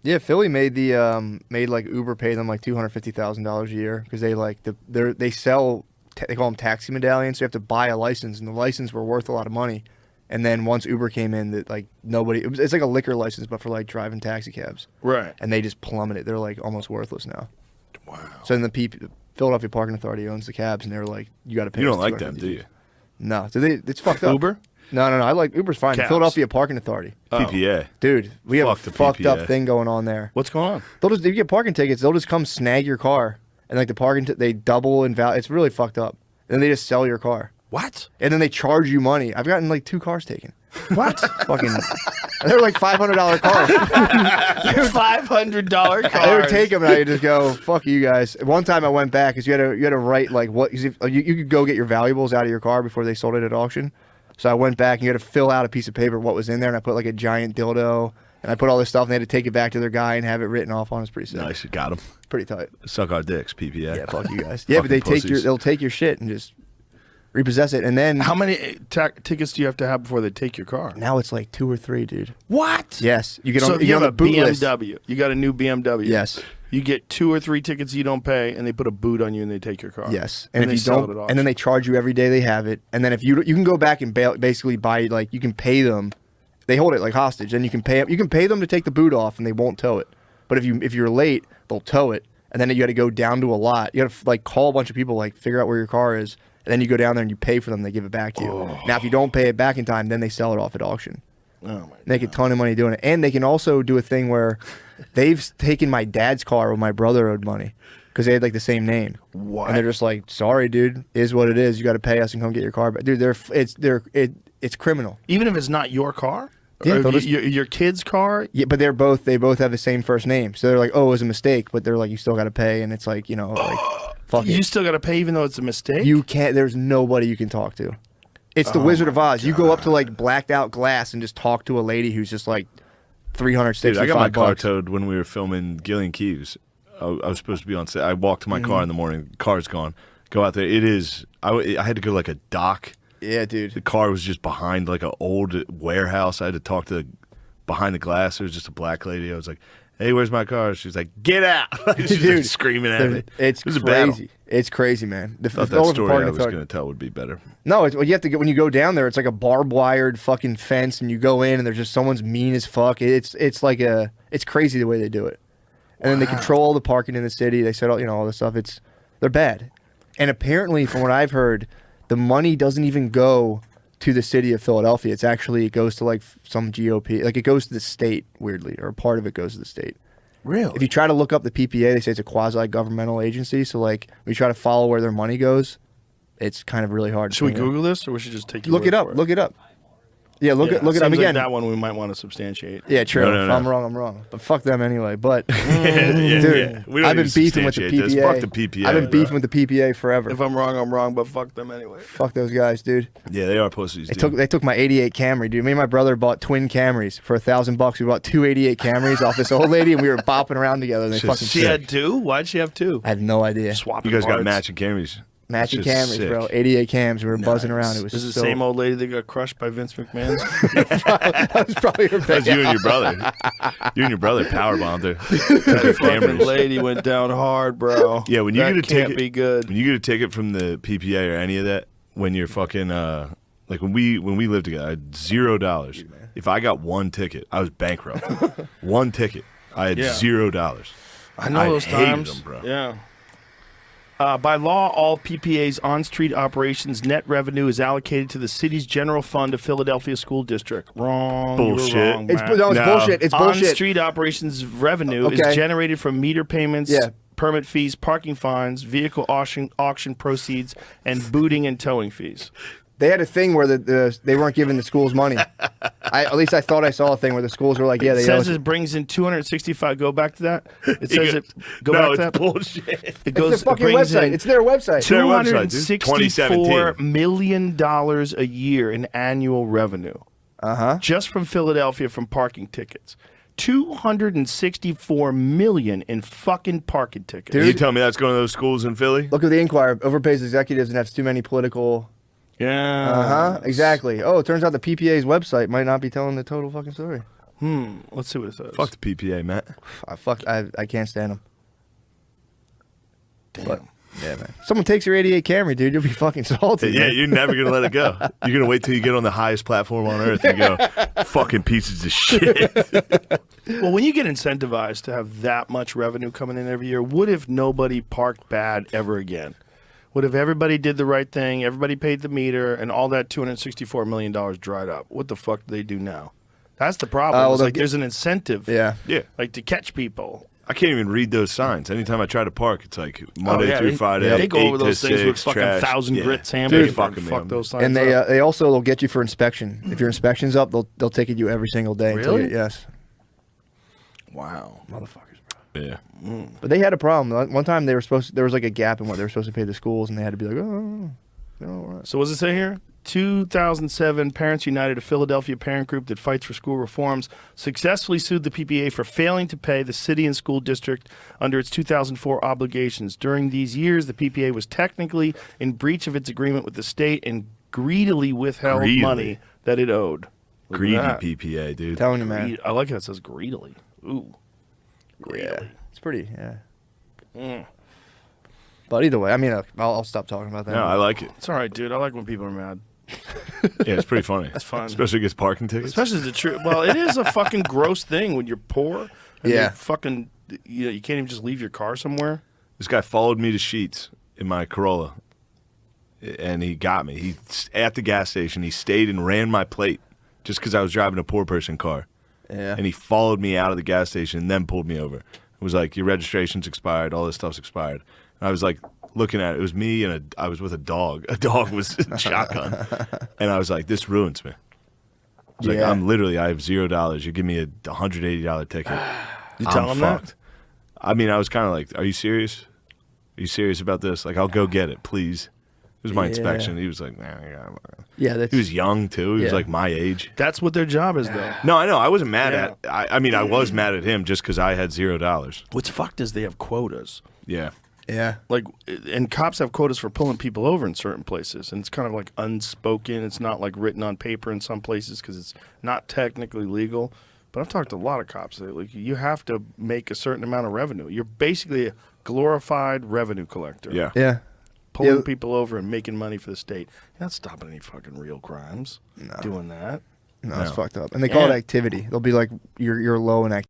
Yeah, Philly made like Uber pay them like $250,000 a year because they sell they call them taxi medallions. So you have to buy a license, and the license were worth a lot of money. And then once Uber came in, that like it's like a liquor license, but for like driving taxi cabs. Right. And they just plummeted. They're like almost worthless now. Wow. So then the Philadelphia Parking Authority owns the cabs, and they're like, you got to pay. You don't like them, do you? No. So it's fucked up. Uber? No. I like Uber's fine. Cabs. Philadelphia Parking Authority. PPA. Dude, we have a fucked PPA. up thing going on there. What's going on? If you get parking tickets, they'll just come snag your car, and like the parking they double in value. It's really fucked up. And then they just sell your car. What? And then they charge you money. I've gotten like 2 cars taken. What? Fucking. They were like $500 cars. $500 cars. I would take them, and I would just go, "Fuck you guys." One time I went back because you had to write like what you could go get your valuables out of your car before they sold it at auction. So I went back and you had to fill out a piece of paper what was in there, and I put like a giant dildo, and I put all this stuff, and they had to take it back to their guy and have it written off on. It's pretty sick. Nice, you got them. Pretty tight. Suck our dicks, PPA. Yeah, fuck you guys. Yeah, but they'll take your shit and just repossess it, and then How many tickets do you have to have before they take your car? now it's like 2 or 3, dude. What? Yes, you get So on. if you on have the a boot list. BMW. You got a new BMW. Yes. You get 2 or 3 tickets you don't pay, and they put a boot on you and they take your car. Yes, and if they you sell it don't, at and then they charge you every day they have it, and then if you can go back and basically buy like you can pay them, they hold it like hostage, and you can pay them to take the boot off, and they won't tow it. But if you're late, they'll tow it, and then you got to go down to a lot. You got to like call a bunch of people, like figure out where your car is, and then you go down there and you pay for them. They give it back to you. Oh. Now, if you don't pay it back in time, then they sell it off at auction. Oh my God. Make a ton of money doing it, and they can also do a thing where they've taken my dad's car when my brother owed money because they had like the same name. What? And they're just like, "Sorry, dude, is what it is. You got to pay us and come get your car back." Dude, it's criminal. Even if it's not your car? Yeah, Or they'll just- your kid's car? Yeah, but they both have the same first name, so they're like, "Oh, it was a mistake," but they're like, "You still got to pay," and it's like, like, fuck You it. still got to pay even though it's a mistake? You can't. There's nobody you can talk to. It's the Wizard of Oz. You go up to like blacked out glass and just talk to a lady who's just like 365 Dude, I got my car bucks. towed when we were filming Gillian Keeves. I was supposed to be on set. I walked to my car in the morning. Car's gone. Go out there. It is. I had to go to like a dock. Yeah, The dude. car was just behind like an old warehouse. I had to talk to behind the glass. There was just a black lady. I was like, "Hey, where's my car?" She's like, "Get out!" She's Dude, like screaming at me. It's It was a battle. crazy. It's crazy, man. The Thought that Philadelphia story Parking I was Authority- going to tell would be better. No, you have to get when you go down there. It's like a barbed wired fucking fence, and you go in, and there's just someone's mean as fuck. It's crazy the way they do it, and then they control all the parking in the city. They set all this stuff. They're bad, and apparently, from what I've heard, the money doesn't even go to the city of Philadelphia. It goes to like some GOP, like it goes to the state weirdly, or a part of it goes to the state. Really? If you try to look up the PPA, they say it's a quasi-governmental agency. So like, when you try to follow where their money goes, it's kind of really hard. Should we Google this, or we should just take your Look word it up. for Look it up. Yeah, look it up Seems like again. that one we might want to substantiate. Yeah, true. No. If I'm wrong, I'm wrong. But fuck them anyway. But dude, We don't I've been need to beefing with the substantiate this. PPA. Fuck the PPA. I've been beefing with the PPA forever. If I'm wrong, but fuck them anyway. Fuck those guys, dude. Yeah, they are pussies. They took my '88 Camry, dude. Me and my brother bought twin Camrys for $1,000. We bought 2 '88 Camrys off this old lady, and we were bopping around together. And they Shit's fucking. She had 2? Why'd she have 2? I have no idea. Swapping You guys got parts. matching Camrys. Matching That's Camrys, sick. bro. 88 Cams. We were buzzing around. It was This is so, the same old lady that got crushed by Vince McMahon. That was probably her That's you and your brother. You and your brother power bombed her. That fucking lady went down hard, bro. Yeah, when you that get a can't ticket, be good. when you get a ticket from the PPA or any of that, when you're fucking like when we lived together, I had $0. If I got one ticket, I was bankrupt. One ticket, I had Yeah. $0. I know those hated times. them, bro. Yeah. By law, all PPA's on-street operations net revenue is allocated to the city's general fund of Philadelphia School District. Wrong. You were Bullshit. wrong, It's, Matt. no, it's No. bullshit. It's bullshit. On-street operations revenue Okay. is generated from meter payments, Yeah. permit fees, parking fines, vehicle auction proceeds, and booting and towing fees. They had a thing where they weren't giving the schools money. At least I thought I saw a thing where the schools were like, yeah, It they says owe us. it brings in 265. Go back to that. It says it. Go no, back to it's that. bullshit. It goes. It's their fucking it brings website. in It's their website. their website, dude. $264 2017. million a year in annual revenue, just from Philadelphia from parking tickets. 264 million in fucking parking tickets. Dude. You tell me that's going to those schools in Philly? Look at the Inquirer. Overpays executives and has too many political. Yeah. Exactly. Oh, it turns out the PPA's website might not be telling the total fucking story. Let's see what it says. Fuck the PPA, Matt. I can't stand them. Damn. But, yeah, man. Someone takes your 88 Camry, dude. You'll be fucking salty. Yeah, man. you're never going to let it go. You're going to wait till you get on the highest platform on earth and go, fucking pieces of shit. Well, when you get incentivized to have that much revenue coming in every year, what if nobody parked bad ever again? What if everybody did the right thing, everybody paid the meter, and all that $264 million dried up? What the fuck do they do now? That's the problem. well, It's like there's an incentive, Yeah. Yeah. like to catch people. I can't even read those signs. Anytime I try to park, it's like Monday through Friday. They go 8 over to those things 6, with fucking trash. 1,000 Yeah. grit They sandpaper. fucking me Fuck up. those signs And up. they also they'll get you for inspection. If your inspection's up, they'll ticket you every single day. until Really? yes. Wow. Motherfuckers, bro. Yeah. But they had a problem. One time there was like a gap in what they were supposed to pay the schools, and they had to be like, oh, all right. So what does it say here? 2007, Parents United, a Philadelphia parent group that fights for school reforms, successfully sued the PPA for failing to pay the city and school district under its 2004 obligations. During these years, the PPA was technically in breach of its agreement with the state and greedily withheld Greedily. money that it owed. Look at Greedy that. PPA, dude. Telling you, man. I like how it says greedily. Ooh. Greedily. Yeah, it's pretty. Yeah. But either way, I mean, I'll stop talking about that. No, I like it. It's all right, dude. I like when people are mad. Yeah, it's pretty funny. That's fun. Especially against parking tickets. Especially the truth. Well, it is a fucking gross thing when you're poor. And Yeah. you're fucking, you can't even just leave your car somewhere. This guy followed me to Sheetz in my Corolla, and he got me. At the gas station, he stayed and ran my plate just because I was driving a poor person car. Yeah. And he followed me out of the gas station and then pulled me over. It was like, your registration's expired, all this stuff's expired. And I was like, looking at it, it was me and I was with a dog. A dog was shotgun. And I was like, this ruins me. I was like, Yeah. I have $0. You give me a $180 ticket. You tell him that? fucked. I mean, I was kind of like, are you serious? Are you serious about this? Like, I'll go get it, please. It was my Yeah. inspection. He was like, nah, Yeah, that's. he was young too. He was Yeah. like my age. That's what their job is, though. No, I know. I wasn't mad Yeah. at. I mean, I was mad at him just because I had $0. What's fucked is they have quotas. Yeah. Yeah. Like, and cops have quotas for pulling people over in certain places, and it's kind of like unspoken. It's not like written on paper in some places because it's not technically legal. But I've talked to a lot of cops. Like, you have to make a certain amount of revenue. You're basically a glorified revenue collector. Yeah. Yeah. Pulling Yeah. people over and making money for the state. You're not stopping any fucking real crimes doing that. No, it's No. fucked up. And they call it Yeah. activity. They'll be like, you're low in activity.